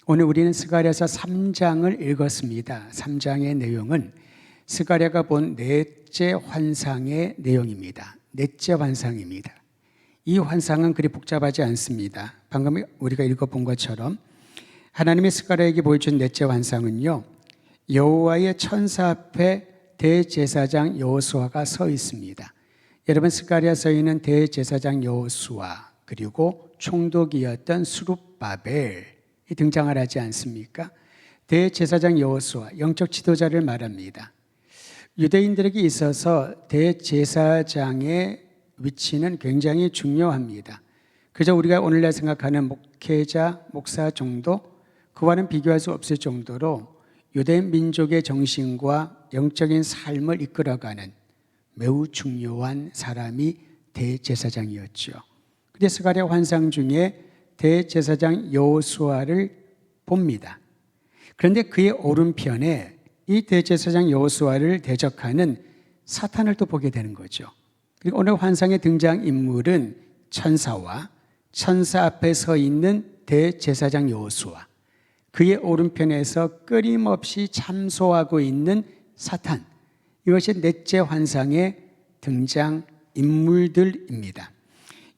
오늘 우리는 스가랴서 3장을 읽었습니다. 3장의 내용은 스가랴가 본 넷째 환상의 내용입니다. 넷째 환상입니다. 이 환상은 그리 복잡하지 않습니다. 방금 우리가 읽어본 것처럼 하나님의 스가랴에게 보여준 넷째 환상은요, 여호와의 천사 앞에 대제사장 여호수아가 서 있습니다. 여러분, 스가랴서에는 대제사장 여호수아 그리고 총독이었던 스룹바벨이 등장을 하지 않습니까? 대제사장 여호수아, 영적 지도자를 말합니다. 유대인들에게 있어서 대제사장의 위치는 굉장히 중요합니다. 그저 우리가 오늘날 생각하는 목회자, 목사 정도, 그와는 비교할 수 없을 정도로 유대 민족의 정신과 영적인 삶을 이끌어가는 매우 중요한 사람이 대제사장이었죠. 그런데 스가랴 환상 중에 대제사장 여호수아를 봅니다. 그런데 그의 오른편에 이 대제사장 여호수아를 대적하는 사탄을 또 보게 되는 거죠. 그리고 오늘 환상의 등장인물은 천사와 천사 앞에 서 있는 대제사장 여호수아, 그의 오른편에서 끊임없이 참소하고 있는 사탄, 이것이 넷째 환상의 등장인물들입니다.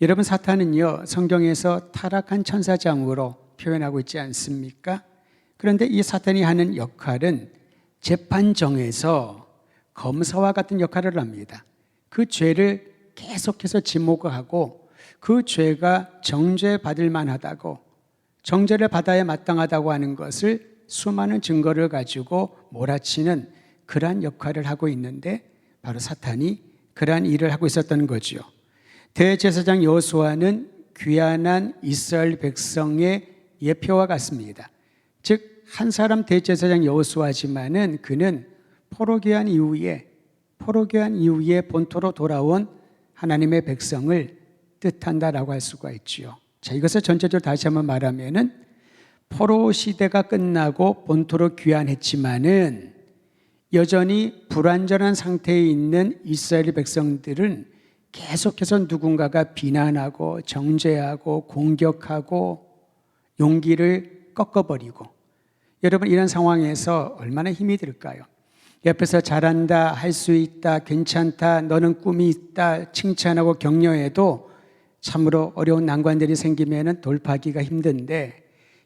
여러분, 사탄은요, 성경에서 타락한 천사장으로 표현하고 있지 않습니까? 그런데 이 사탄이 하는 역할은 재판정에서 검사와 같은 역할을 합니다. 그 죄를 계속해서 지목하고 그 죄가 정죄받을 만하다고, 정죄를 받아야 마땅하다고 하는 것을 수많은 증거를 가지고 몰아치는 그러한 역할을 하고 있는데, 바로 사탄이 그러한 일을 하고 있었던 거죠. 대제사장 여호수아는 귀환한 이스라엘 백성의 예표와 같습니다. 즉, 한 사람 대제사장 여호수아지만은 그는 포로귀환 이후에 본토로 돌아온 하나님의 백성을 뜻한다라고 할 수가 있지요. 자, 이것을 전체적으로 다시 한번 말하면은 포로 시대가 끝나고 본토로 귀환했지만은 여전히 불완전한 상태에 있는 이스라엘 백성들은 계속해서 누군가가 비난하고 정죄하고 공격하고 용기를 꺾어버리고, 여러분, 이런 상황에서 얼마나 힘이 들까요? 옆에서 잘한다, 할 수 있다, 괜찮다, 너는 꿈이 있다 칭찬하고 격려해도 참으로 어려운 난관들이 생기면 돌파하기가 힘든데,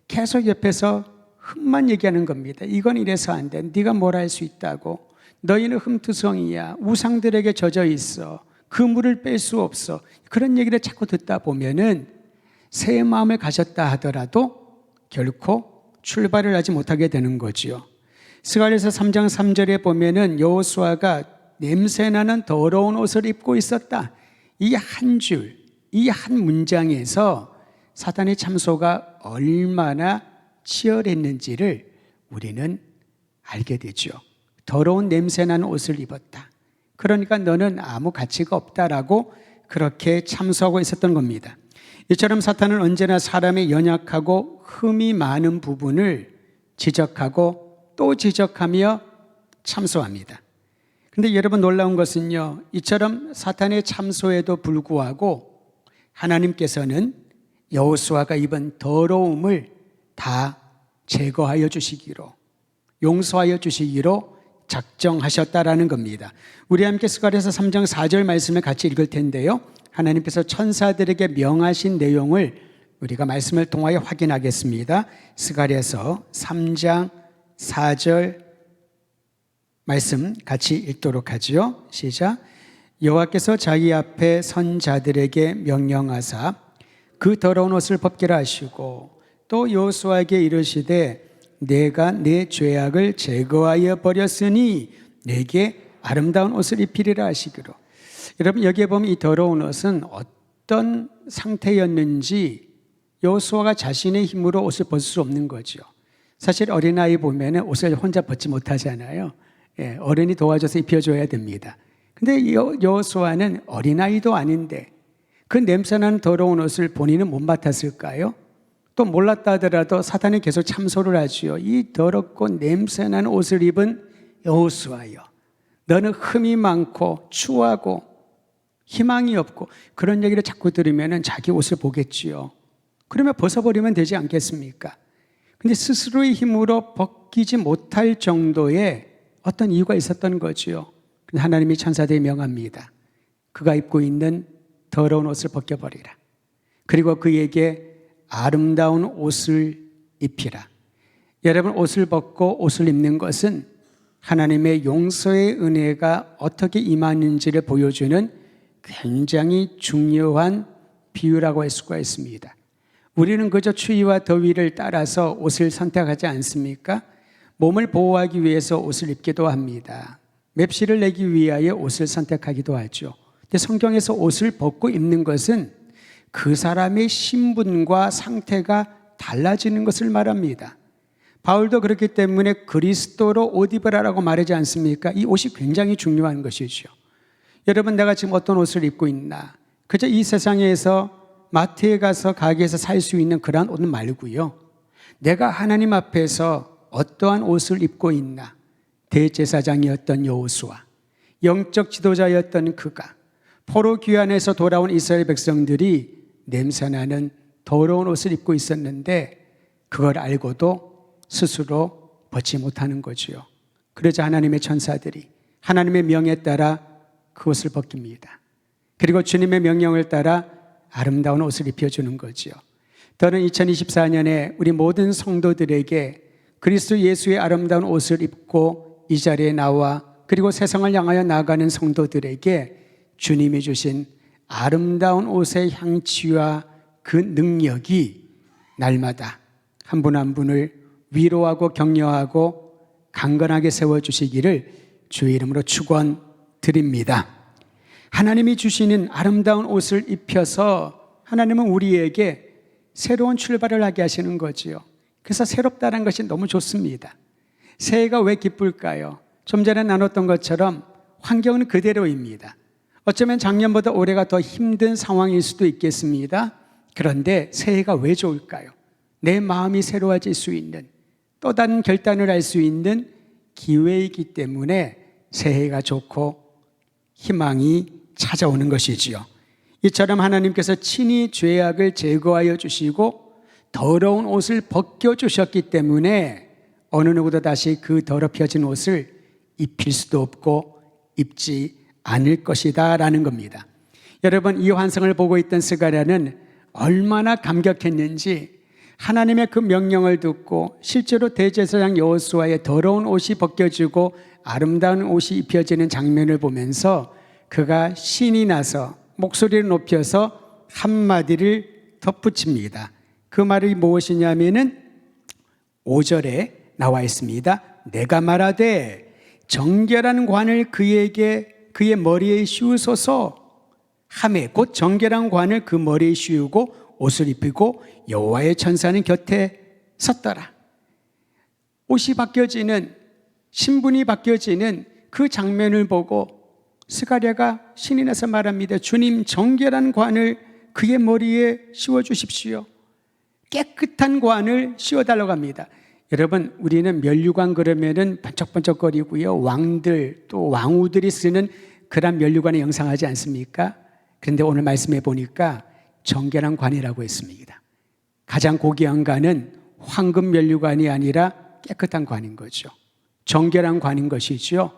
계속 옆에서 흠만 얘기하는 겁니다. 이건 이래서 안 돼, 네가 뭘 할 수 있다고, 너희는 흠투성이야, 우상들에게 젖어 있어, 그물을 뺄 수 없어, 그런 얘기를 자꾸 듣다 보면은 새 마음을 가졌다 하더라도 결코 출발을 하지 못하게 되는 거지요. 스가랴서 3장 3절에 보면은 여호수아가 냄새나는 더러운 옷을 입고 있었다, 이 한 줄, 이 한 문장에서 사탄의 참소가 얼마나 치열했는지를 우리는 알게 되죠. 더러운 냄새나는 옷을 입었다, 그러니까 너는 아무 가치가 없다라고 그렇게 참소하고 있었던 겁니다. 이처럼 사탄은 언제나 사람의 연약하고 흠이 많은 부분을 지적하고 또 지적하며 참소합니다. 그런데 여러분, 놀라운 것은요, 이처럼 사탄의 참소에도 불구하고 하나님께서는 여호수아가 입은 더러움을 다 제거하여 주시기로, 용서하여 주시기로 작정하셨다라는 겁니다. 우리 함께 스가랴서 3장 4절 말씀을 같이 읽을 텐데요, 하나님께서 천사들에게 명하신 내용을 우리가 말씀을 통하여 확인하겠습니다. 스가랴서 3장 4절 말씀 같이 읽도록 하지요. 시작. 여호와께서 자기 앞에 선 자들에게 명령하사 그 더러운 옷을 벗기라 하시고, 또 여호수아에게 이르시되 내가 내 죄악을 제거하여 버렸으니 내게 아름다운 옷을 입히리라 하시기로. 여러분, 여기에 보면 이 더러운 옷은 어떤 상태였는지 여호수아가 자신의 힘으로 옷을 벗을 수 없는 거죠. 사실 어린아이 보면 옷을 혼자 벗지 못하잖아요. 어른이 도와줘서 입혀줘야 됩니다. 근데 여호수아는 어린아이도 아닌데 그 냄새나는 더러운 옷을 본인은 못 맡았을까요? 또 몰랐다 하더라도 사탄이 계속 참소를 하지요. 이 더럽고 냄새나는 옷을 입은 여호수아여, 너는 흠이 많고 추하고 희망이 없고, 그런 얘기를 자꾸 들으면 자기 옷을 보겠지요. 그러면 벗어버리면 되지 않겠습니까? 근데 스스로의 힘으로 벗기지 못할 정도의 어떤 이유가 있었던 거지요. 하나님이 천사들에 명합니다. 그가 입고 있는 더러운 옷을 벗겨버리라. 그리고 그에게 아름다운 옷을 입히라. 여러분, 옷을 벗고 옷을 입는 것은 하나님의 용서의 은혜가 어떻게 임하는지를 보여주는 굉장히 중요한 비유라고 할 수가 있습니다. 우리는 그저 추위와 더위를 따라서 옷을 선택하지 않습니까? 몸을 보호하기 위해서 옷을 입기도 합니다. 맵시를 내기 위하여 옷을 선택하기도 하죠. 근데 성경에서 옷을 벗고 입는 것은 그 사람의 신분과 상태가 달라지는 것을 말합니다. 바울도 그렇기 때문에 그리스도로 옷 입으라라고 말하지 않습니까? 이 옷이 굉장히 중요한 것이죠. 여러분, 내가 지금 어떤 옷을 입고 있나? 그저 이 세상에서 마트에 가서 가게에서 살 수 있는 그러한 옷 말고요. 내가 하나님 앞에서 어떠한 옷을 입고 있나? 대제사장이었던 여호수아, 영적 지도자였던 그가, 포로 귀환에서 돌아온 이스라엘 백성들이 냄새나는 더러운 옷을 입고 있었는데 그걸 알고도 스스로 벗지 못하는 거지요. 그러자 하나님의 천사들이 하나님의 명에 따라 그 옷을 벗깁니다. 그리고 주님의 명령을 따라 아름다운 옷을 입혀주는 거지요. 저는 2024년에 우리 모든 성도들에게 그리스도 예수의 아름다운 옷을 입고 이 자리에 나와 그리고 세상을 향하여 나아가는 성도들에게 주님이 주신 아름다운 옷의 향취와 그 능력이 날마다 한 분 한 분을 위로하고 격려하고 강건하게 세워주시기를 주의 이름으로 축원드립니다. 하나님이 주시는 아름다운 옷을 입혀서 하나님은 우리에게 새로운 출발을 하게 하시는 거지요. 그래서 새롭다는 것이 너무 좋습니다. 새해가 왜 기쁠까요? 좀 전에 나눴던 것처럼 환경은 그대로입니다. 어쩌면 작년보다 올해가 더 힘든 상황일 수도 있겠습니다. 그런데 새해가 왜 좋을까요? 내 마음이 새로워질 수 있는, 또 다른 결단을 할 수 있는 기회이기 때문에 새해가 좋고 희망이 찾아오는 것이지요. 이처럼 하나님께서 친히 죄악을 제거하여 주시고 더러운 옷을 벗겨주셨기 때문에 어느 누구도 다시 그 더럽혀진 옷을 입힐 수도 없고 입지 않을 것이다 라는 겁니다. 여러분, 이 환상을 보고 있던 스가랴는 얼마나 감격했는지 하나님의 그 명령을 듣고 실제로 대제사장 여호수아의 더러운 옷이 벗겨지고 아름다운 옷이 입혀지는 장면을 보면서 그가 신이 나서 목소리를 높여서 한마디를 덧붙입니다. 그 말이 무엇이냐면은 5절에 나와 있습니다. 내가 말하되 정결한 관을 그에게 그의 머리에 씌우소서 하매 곧 정결한 관을 그 머리에 씌우고 옷을 입히고 여호와의 천사는 곁에 섰더라. 옷이 바뀌어지는, 신분이 바뀌어지는 그 장면을 보고 스가랴가 신이 나서 말합니다. 주님, 정결한 관을 그의 머리에 씌워주십시오. 깨끗한 관을 씌워달라고 합니다. 여러분, 우리는 면류관 그러면은 번쩍번쩍거리고요, 왕들 또 왕후들이 쓰는 그런 면류관을 영상하지 않습니까? 그런데 오늘 말씀해 보니까 정결한 관이라고 했습니다. 가장 고귀한 관은 황금 면류관이 아니라 깨끗한 관인 거죠. 정결한 관인 것이죠.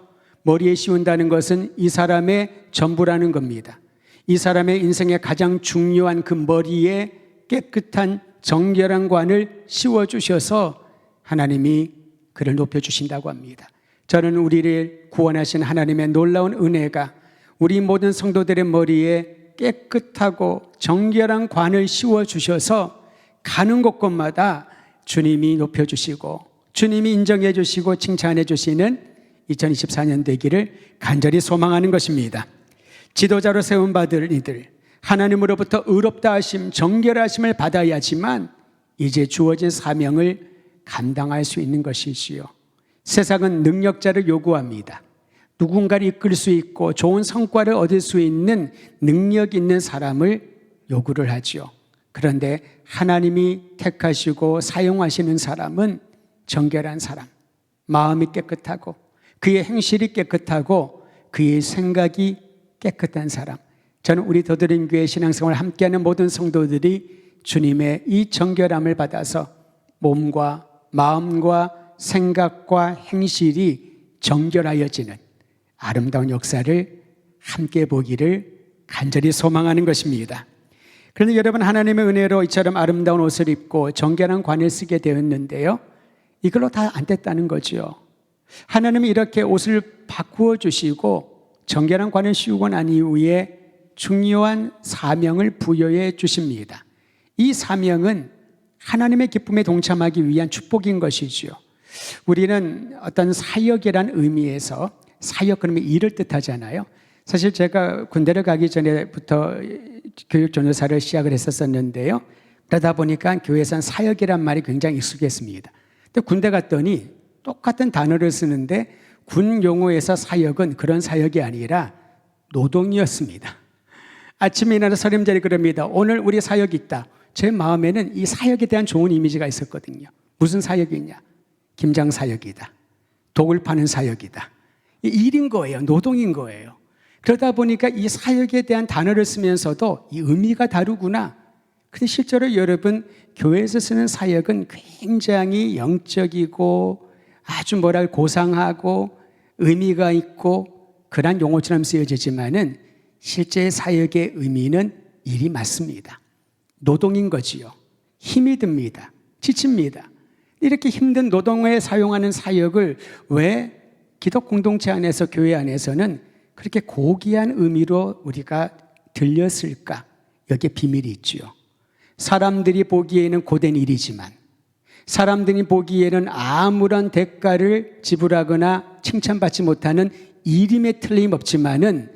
머리에 씌운다는 것은 이 사람의 전부라는 겁니다. 이 사람의 인생의 가장 중요한 그 머리에 깨끗한 정결한 관을 씌워주셔서 하나님이 그를 높여주신다고 합니다. 저는 우리를 구원하신 하나님의 놀라운 은혜가 우리 모든 성도들의 머리에 깨끗하고 정결한 관을 씌워주셔서 가는 곳곳마다 주님이 높여주시고 주님이 인정해 주시고 칭찬해 주시는 2024년 되기를 간절히 소망하는 것입니다. 지도자로 세움받을 이들, 하나님으로부터 의롭다 하심, 정결하심을 받아야지만 이제 주어진 사명을 감당할 수 있는 것이지요. 세상은 능력자를 요구합니다. 누군가를 이끌 수 있고 좋은 성과를 얻을 수 있는 능력 있는 사람을 요구를 하죠. 그런데 하나님이 택하시고 사용하시는 사람은 정결한 사람, 마음이 깨끗하고 그의 행실이 깨끗하고 그의 생각이 깨끗한 사람. 저는 우리 더드림교회 신앙생활을 함께하는 모든 성도들이 주님의 이 정결함을 받아서 몸과 마음과 생각과 행실이 정결하여지는 아름다운 역사를 함께 보기를 간절히 소망하는 것입니다. 그런데 여러분, 하나님의 은혜로 이처럼 아름다운 옷을 입고 정결한 관을 쓰게 되었는데요, 이걸로 다 안 됐다는 거죠. 하나님이 이렇게 옷을 바꾸어 주시고 정결한 관을 씌우고 난 이후에 중요한 사명을 부여해 주십니다. 이 사명은 하나님의 기쁨에 동참하기 위한 축복인 것이죠. 우리는 어떤 사역이란 의미에서, 사역 그러면 일을 뜻하잖아요. 사실 제가 군대를 가기 전에부터 교육 전도사를 시작을 했었는데요, 그러다 보니까 교회에서는 사역이란 말이 굉장히 익숙했습니다. 근데 군대 갔더니 똑같은 단어를 쓰는데 군 용어에서 사역은 그런 사역이 아니라 노동이었습니다. 아침에 일어나서 설임자리 그럽니다. 오늘 우리 사역이 있다. 제 마음에는 이 사역에 대한 좋은 이미지가 있었거든요. 무슨 사역이냐? 김장 사역이다. 독을 파는 사역이다. 일인 거예요. 노동인 거예요. 그러다 보니까 이 사역에 대한 단어를 쓰면서도 이 의미가 다르구나. 근데 실제로 여러분, 교회에서 쓰는 사역은 굉장히 영적이고 아주 고상하고 의미가 있고 그런 용어처럼 쓰여지지만은 실제 사역의 의미는 일이 맞습니다. 노동인 거지요. 힘이 듭니다. 지칩니다. 이렇게 힘든 노동에 사용하는 사역을 왜 기독 공동체 안에서, 교회 안에서는 그렇게 고귀한 의미로 우리가 들렸을까? 여기에 비밀이 있지요. 사람들이 보기에는 고된 일이지만, 사람들이 보기에는 아무런 대가를 지불하거나 칭찬받지 못하는 일임에 틀림없지만은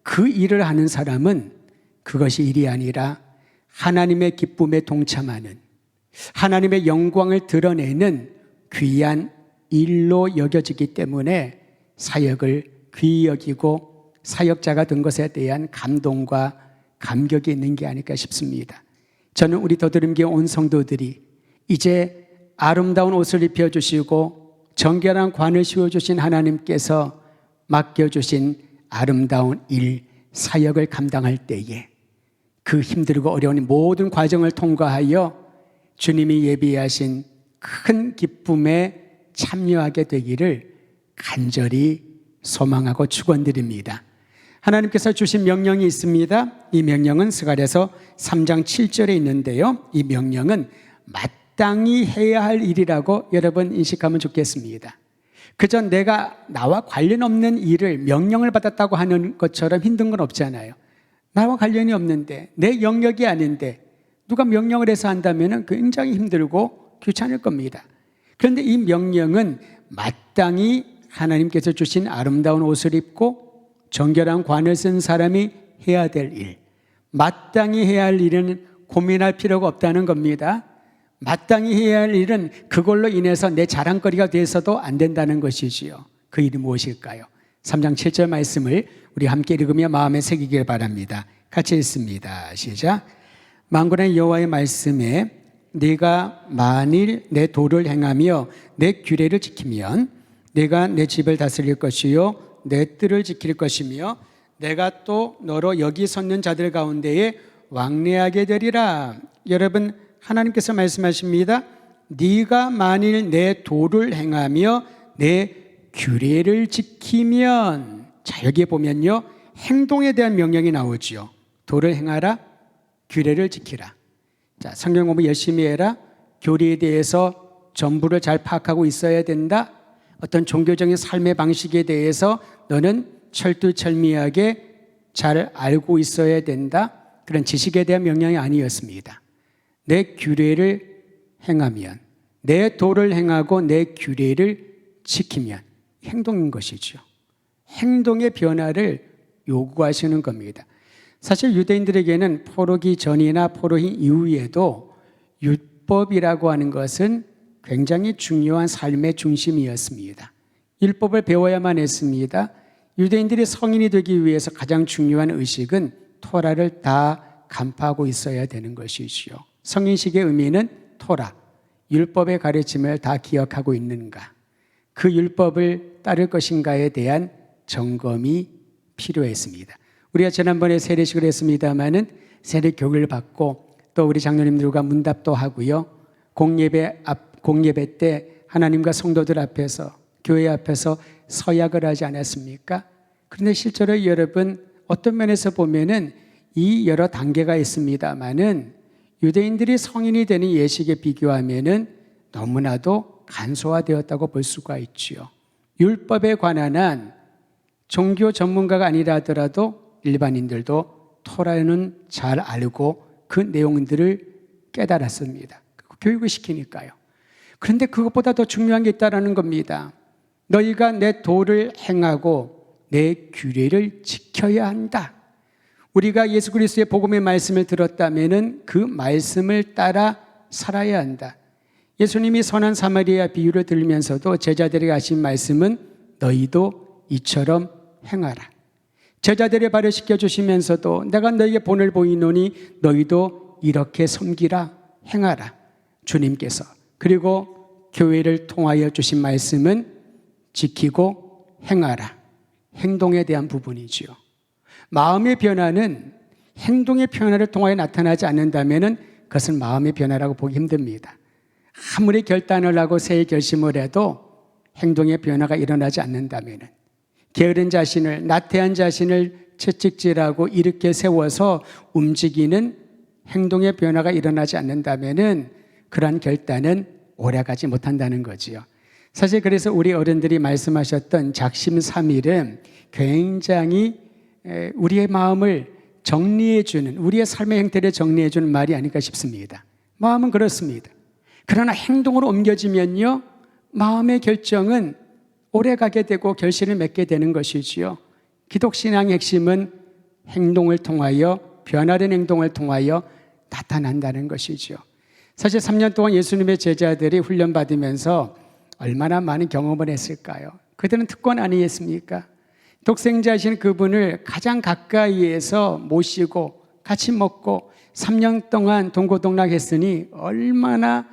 그 일을 하는 사람은 그것이 일이 아니라 하나님의 기쁨에 동참하는, 하나님의 영광을 드러내는 귀한 일로 여겨지기 때문에 사역을 귀히 여기고 사역자가 된 것에 대한 감동과 감격이 있는 게 아닐까 싶습니다. 저는 우리 더드림교회 온 성도들이 이제 아름다운 옷을 입혀주시고 정결한 관을 씌워주신 하나님께서 맡겨주신 아름다운 일, 사역을 감당할 때에 그 힘들고 어려운 모든 과정을 통과하여 주님이 예비하신 큰 기쁨에 참여하게 되기를 간절히 소망하고 축원드립니다. 하나님께서 주신 명령이 있습니다. 이 명령은 스가랴서 3장 7절에 있는데요, 이 명령은 마땅히 해야 할 일이라고 여러분 인식하면 좋겠습니다. 그저 나와 관련 없는 일을 명령을 받았다고 하는 것처럼 힘든 건 없잖아요. 나와 관련이 없는데, 내 영역이 아닌데 누가 명령을 해서 한다면 굉장히 힘들고 귀찮을 겁니다. 그런데 이 명령은 마땅히 하나님께서 주신 아름다운 옷을 입고 정결한 관을 쓴 사람이 해야 될 일, 마땅히 해야 할 일은 고민할 필요가 없다는 겁니다. 마땅히 해야 할 일은 그걸로 인해서 내 자랑거리가 돼서도 안 된다는 것이지요. 그 일이 무엇일까요? 3장 7절 말씀을 우리 함께 읽으며 마음에 새기길 바랍니다. 같이 읽습니다. 시작. 만군의 여호와의 말씀에 네가 만일 내 도를 행하며 내 규례를 지키면 내가 내 집을 다스릴 것이요 내 뜰을 지킬 것이며 내가 또 너로 여기 섰는 자들 가운데에 왕래하게 되리라. 여러분, 하나님께서 말씀하십니다. 네가 만일 내 도를 행하며 내 규례를 지키면, 자, 여기에 보면요, 행동에 대한 명령이 나오지요. 도를 행하라, 규례를 지키라. 자, 성경 공부 열심히 해라, 교리에 대해서 전부를 잘 파악하고 있어야 된다. 어떤 종교적인 삶의 방식에 대해서 너는 철두철미하게 잘 알고 있어야 된다. 그런 지식에 대한 명령이 아니었습니다. 내 규례를 행하면, 내 도를 행하고 내 규례를 지키면 행동인 것이죠. 행동의 변화를 요구하시는 겁니다. 사실 유대인들에게는 포로기 전이나 포로기 이후에도 율법이라고 하는 것은 굉장히 중요한 삶의 중심이었습니다. 율법을 배워야만 했습니다. 유대인들이 성인이 되기 위해서 가장 중요한 의식은 토라를 다 간파하고 있어야 되는 것이지요. 성인식의 의미는 토라, 율법의 가르침을 다 기억하고 있는가, 그 율법을 따를 것인가에 대한 점검이 필요했습니다. 우리가 지난번에 세례식을 했습니다마는 세례 교육을 받고 또 우리 장로님들과 문답도 하고요, 공예배 공예배 때 하나님과 성도들 앞에서, 교회 앞에서 서약을 하지 않았습니까? 그런데 실제로 여러분, 어떤 면에서 보면은 이 여러 단계가 있습니다만은 유대인들이 성인이 되는 예식에 비교하면은 너무나도 간소화되었다고 볼 수가 있지요. 율법에 관한 한 종교 전문가가 아니라 하더라도 일반인들도 토라는 잘 알고 그 내용들을 깨달았습니다. 교육을 시키니까요. 그런데 그것보다 더 중요한 게 있다는 겁니다. 너희가 내 도를 행하고 내 규례를 지켜야 한다. 우리가 예수 그리스도의 복음의 말씀을 들었다면 그 말씀을 따라 살아야 한다. 예수님이 선한 사마리아 비유를 들으면서도 제자들에게 하신 말씀은 너희도 이처럼 행하라. 제자들의 발을 씻겨주시면서도 내가 너희에게 본을 보이노니 너희도 이렇게 섬기라, 행하라. 주님께서. 그리고 교회를 통하여 주신 말씀은 지키고 행하라. 행동에 대한 부분이지요. 마음의 변화는 행동의 변화를 통하여 나타나지 않는다면 그것은 마음의 변화라고 보기 힘듭니다. 아무리 결단을 하고 새해 결심을 해도 행동의 변화가 일어나지 않는다면, 게으른 자신을, 나태한 자신을 채찍질하고 이렇게 세워서 움직이는 행동의 변화가 일어나지 않는다면 그러한 결단은 오래가지 못한다는 거지요. 사실 그래서 우리 어른들이 말씀하셨던 작심삼일은 굉장히 우리의 마음을 정리해주는, 우리의 삶의 행태를 정리해주는 말이 아닐까 싶습니다. 마음은 그렇습니다. 그러나 행동으로 옮겨지면요, 마음의 결정은 오래가게 되고 결실을 맺게 되는 것이지요. 기독신앙의 핵심은 행동을 통하여, 변화된 행동을 통하여 나타난다는 것이죠. 사실 3년 동안 예수님의 제자들이 훈련받으면서 얼마나 많은 경험을 했을까요? 그들은 특권 아니겠습니까? 독생자이신 그분을 가장 가까이에서 모시고 같이 먹고 3년 동안 동고동락했으니 얼마나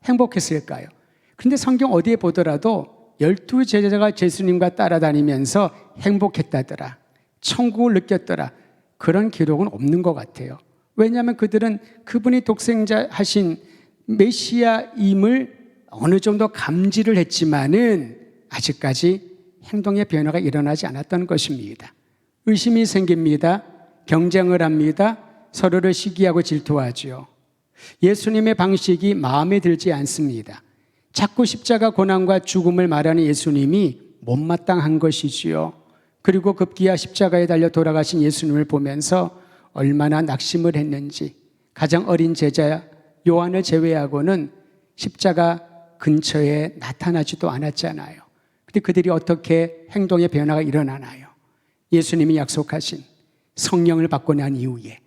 행복했을까요? 그런데 성경 어디에 보더라도 12제자가 예수님과 따라다니면서 행복했다더라, 천국을 느꼈더라, 그런 기록은 없는 것 같아요. 왜냐하면 그들은 그분이 독생자 하신 메시아임을 어느 정도 감지를 했지만은 아직까지 행동의 변화가 일어나지 않았던 것입니다. 의심이 생깁니다. 경쟁을 합니다. 서로를 시기하고 질투하죠. 예수님의 방식이 마음에 들지 않습니다. 자꾸 십자가 고난과 죽음을 말하는 예수님이 못마땅한 것이지요. 그리고 급기야 십자가에 달려 돌아가신 예수님을 보면서 얼마나 낙심을 했는지, 가장 어린 제자 요한을 제외하고는 십자가 근처에 나타나지도 않았잖아요. 근데 그들이 어떻게 행동의 변화가 일어나나요? 예수님이 약속하신 성령을 받고 난 이후에,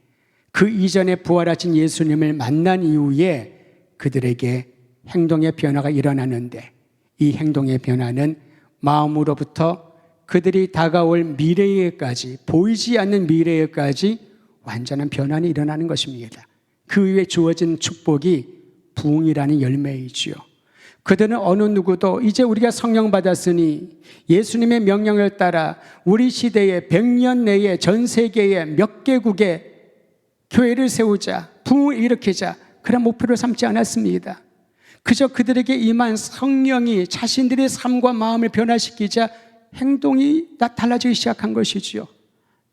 그 이전에 부활하신 예수님을 만난 이후에 그들에게 행동의 변화가 일어나는데, 이 행동의 변화는 마음으로부터 그들이 다가올 미래에까지, 보이지 않는 미래에까지 완전한 변화는 일어나는 것입니다. 그 위에 주어진 축복이 부흥이라는 열매이지요. 그들은 어느 누구도 이제 우리가 성령 받았으니 예수님의 명령을 따라 우리 시대에 100년 내에 전 세계에 몇 개국에 교회를 세우자, 부흥을 일으키자, 그런 목표를 삼지 않았습니다. 그저 그들에게 임한 성령이 자신들의 삶과 마음을 변화시키자 행동이 달라지기 시작한 것이지요.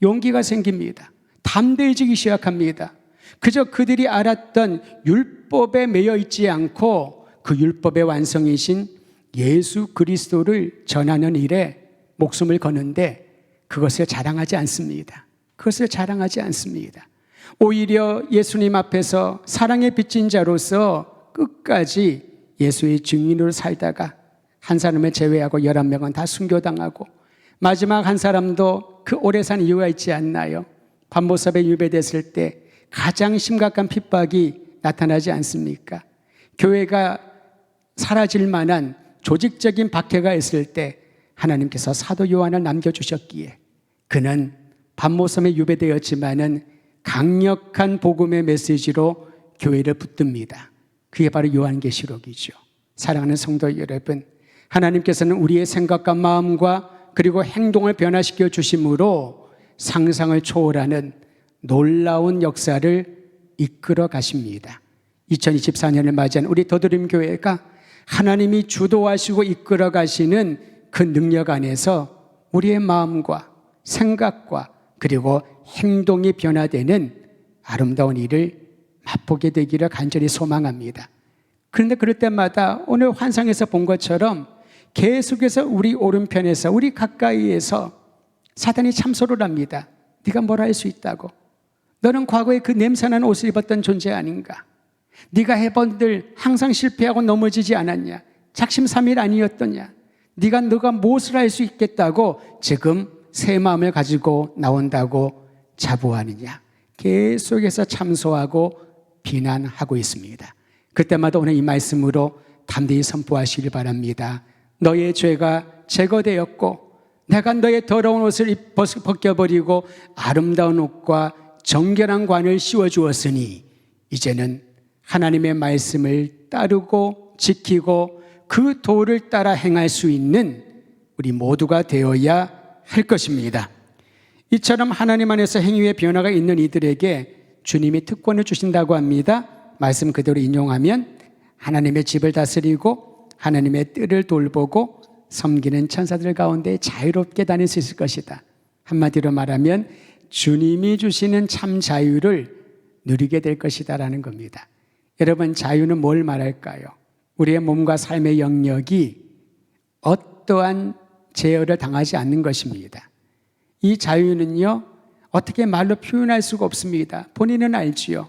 용기가 생깁니다. 담대해지기 시작합니다. 그저 그들이 알았던 율법에 매여 있지 않고 그 율법의 완성이신 예수 그리스도를 전하는 일에 목숨을 거는데 그것을 자랑하지 않습니다. 그것을 자랑하지 않습니다. 오히려 예수님 앞에서 사랑의 빚진 자로서 끝까지 예수의 증인으로 살다가 한 사람을 제외하고 11명은 다 순교당하고 마지막 한 사람도 그 오래 산 이유가 있지 않나요? 반모섭에 유배됐을 때 가장 심각한 핍박이 나타나지 않습니까? 교회가 사라질 만한 조직적인 박해가 있을 때 하나님께서 사도 요한을 남겨주셨기에 그는 반모섬에 유배되었지만은 강력한 복음의 메시지로 교회를 붙듭니다. 그게 바로 요한계시록이죠. 사랑하는 성도 여러분, 하나님께서는 우리의 생각과 마음과 그리고 행동을 변화시켜 주심으로 상상을 초월하는 놀라운 역사를 이끌어 가십니다. 2024년을 맞이한 우리 더드림 교회가 하나님이 주도하시고 이끌어 가시는 그 능력 안에서 우리의 마음과 생각과 그리고 행동이 변화되는 아름다운 일을 맛보게 되기를 간절히 소망합니다. 그런데 그럴 때마다 오늘 환상에서 본 것처럼 계속해서 우리 오른편에서 우리 가까이에서 사단이 참소를 합니다. 네가 뭘 할 수 있다고? 너는 과거에 그 냄새나는 옷을 입었던 존재 아닌가? 네가 해본 일 항상 실패하고 넘어지지 않았냐? 작심삼일 아니었더냐? 너가 무엇을 할 수 있겠다고 지금 새 마음을 가지고 나온다고 자부하느냐? 계속해서 참소하고 비난하고 있습니다. 그때마다 오늘 이 말씀으로 담대히 선포하시길 바랍니다. 너의 죄가 제거되었고 내가 너의 더러운 옷을 벗겨버리고 아름다운 옷과 정결한 관을 씌워주었으니 이제는 하나님의 말씀을 따르고 지키고 그 도를 따라 행할 수 있는 우리 모두가 되어야 할 것입니다. 이처럼 하나님 안에서 행위의 변화가 있는 이들에게 주님이 특권을 주신다고 합니다. 말씀 그대로 인용하면 하나님의 집을 다스리고 하나님의 뜰을 돌보고 섬기는 천사들 가운데 자유롭게 다닐 수 있을 것이다. 한마디로 말하면 주님이 주시는 참 자유를 누리게 될 것이다라는 겁니다. 여러분, 자유는 뭘 말할까요? 우리의 몸과 삶의 영역이 어떠한 제어를 당하지 않는 것입니다. 이 자유는요, 어떻게 말로 표현할 수가 없습니다. 본인은 알지요.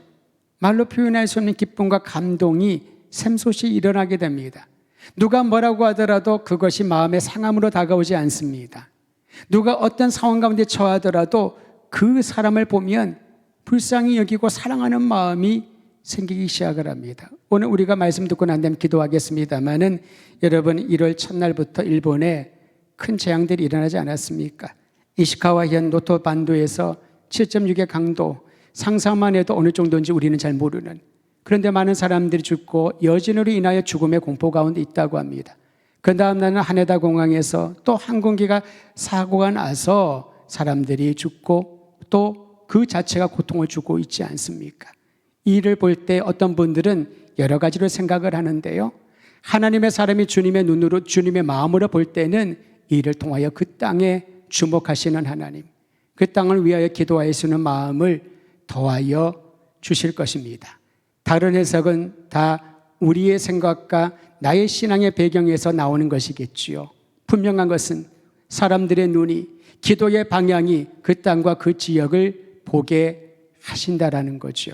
말로 표현할 수 없는 기쁨과 감동이 샘솟이 일어나게 됩니다. 누가 뭐라고 하더라도 그것이 마음의 상함으로 다가오지 않습니다. 누가 어떤 상황 가운데 처하더라도 그 사람을 보면 불쌍히 여기고 사랑하는 마음이 생기기 시작을 합니다. 오늘 우리가 말씀 듣고 난 다음에 기도하겠습니다마는 여러분 1월 첫날부터 일본에 큰 재앙들이 일어나지 않았습니까? 이시카와 현 노토 반도에서 7.6의 강도, 상상만 해도 어느 정도인지 우리는 잘 모르는, 그런데 많은 사람들이 죽고 여진으로 인하여 죽음의 공포 가운데 있다고 합니다. 그 다음 날은 하네다 공항에서 또 항공기가 사고가 나서 사람들이 죽고 또 그 자체가 고통을 주고 있지 않습니까? 이 일을 볼 때 어떤 분들은 여러 가지로 생각을 하는데요, 하나님의 사람이 주님의 눈으로 주님의 마음으로 볼 때는 이 일을 통하여 그 땅에 주목하시는 하나님, 그 땅을 위하여 기도하시는 마음을 더하여 주실 것입니다. 다른 해석은 다 우리의 생각과 나의 신앙의 배경에서 나오는 것이겠지요. 분명한 것은 사람들의 눈이, 기도의 방향이 그 땅과 그 지역을 보게 하신다라는 거죠.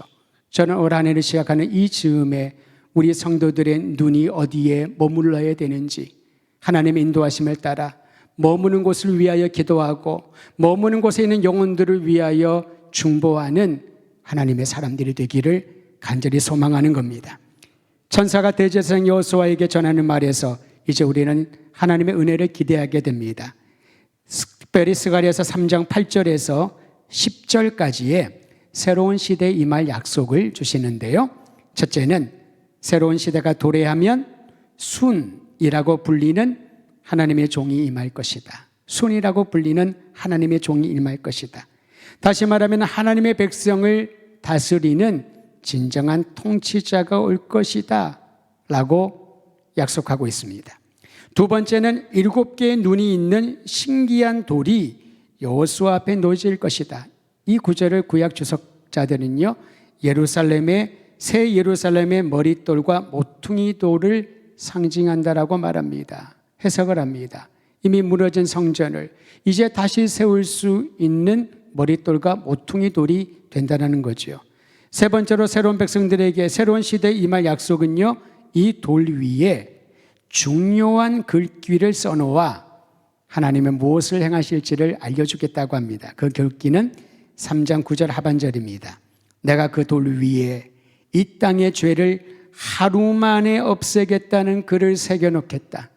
저는 올 한 해를 시작하는 이 즈음에 우리 성도들의 눈이 어디에 머물러야 되는지 하나님의 인도하심을 따라 머무는 곳을 위하여 기도하고 머무는 곳에 있는 영혼들을 위하여 중보하는 하나님의 사람들이 되기를 간절히 소망하는 겁니다. 천사가 대제사장 여호수아에게 전하는 말에서 이제 우리는 하나님의 은혜를 기대하게 됩니다. 특별히 스가랴서 3장 8절에서 10절까지의 새로운 시대에 임할 약속을 주시는데요, 첫째는 새로운 시대가 도래하면 순이라고 불리는 하나님의 종이 임할 것이다. 순이라고 불리는 하나님의 종이 임할 것이다. 다시 말하면 하나님의 백성을 다스리는 진정한 통치자가 올 것이다 라고 약속하고 있습니다. 두 번째는 7개의 눈이 있는 신기한 돌이 여호수아 앞에 놓여질 것이다. 이 구절을 구약 주석자들은요, 새 예루살렘의 머릿돌과 모퉁이 돌을 상징한다라고 말합니다. 해석을 합니다. 이미 무너진 성전을 이제 다시 세울 수 있는 머릿돌과 모퉁이 돌이 된다는 거죠. 세 번째로 새로운 백성들에게 새로운 시대에 임할 약속은요, 이 돌 위에 중요한 글귀를 써놓아 하나님은 무엇을 행하실지를 알려주겠다고 합니다. 그 글귀는 3장 9절 하반절입니다. 내가 그 돌 위에 이 땅의 죄를 하루 만에 없애겠다는 글을 새겨놓겠다.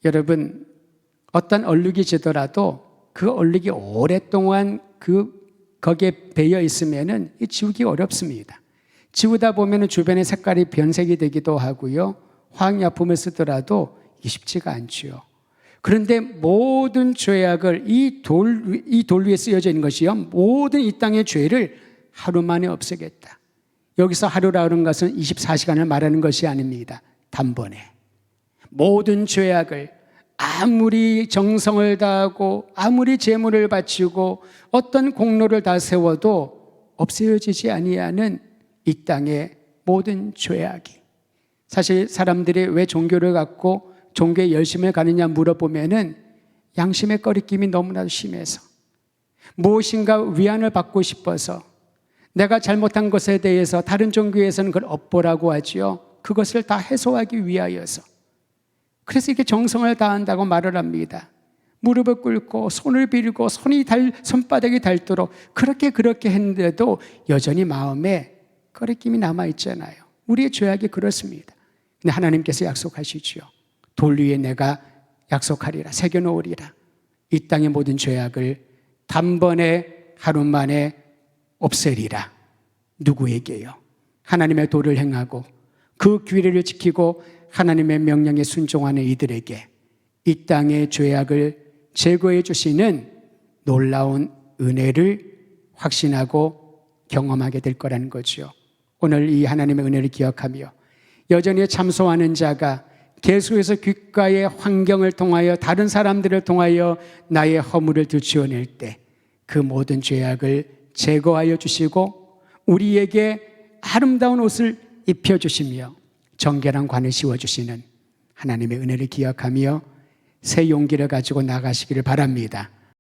여러분, 어떤 얼룩이 지더라도 그 얼룩이 오랫동안 거기에 배어 있으면은 지우기 어렵습니다. 지우다 보면은 주변의 색깔이 변색이 되기도 하고요, 화학약품을 쓰더라도 이게 쉽지가 않지요. 그런데 모든 죄악을 이 돌 위에 쓰여져 있는 것이요, 모든 이 땅의 죄를 하루 만에 없애겠다. 여기서 하루라는 것은 24시간을 말하는 것이 아닙니다. 단번에 모든 죄악을 아무리 정성을 다하고 아무리 재물을 바치고 어떤 공로를 다 세워도 없어지지 아니하는 이 땅의 모든 죄악이, 사실 사람들이 왜 종교를 갖고 종교에 열심히 가느냐 물어보면은 양심의 꺼리낌이 너무나도 심해서, 무엇인가 위안을 받고 싶어서, 내가 잘못한 것에 대해서 다른 종교에서는 그걸 업보라고 하지요. 그것을 다 해소하기 위하여서, 그래서 이렇게 정성을 다한다고 말을 합니다. 무릎을 꿇고 손을 빌고 손바닥이 닳도록 그렇게 했는데도 여전히 마음에 꺼리낌이 남아있잖아요. 우리의 죄악이 그렇습니다. 근데 하나님께서 약속하시지요. 돌 위에 내가 약속하리라, 새겨놓으리라. 이 땅의 모든 죄악을 단번에 하루 만에 없애리라. 누구에게요? 하나님의 도를 행하고 그 규례를 지키고 하나님의 명령에 순종하는 이들에게 이 땅의 죄악을 제거해 주시는 놀라운 은혜를 확신하고 경험하게 될 거라는 거죠. 오늘 이 하나님의 은혜를 기억하며 여전히 참소하는 자가 계속해서 귓가의 환경을 통하여 다른 사람들을 통하여 나의 허물을 들추어낼 때 그 모든 죄악을 제거하여 주시고 우리에게 아름다운 옷을 입혀주시며 정결한 관을 씌워주시는 하나님의 은혜를 기억하며 새 용기를 가지고 나가시기를 바랍니다.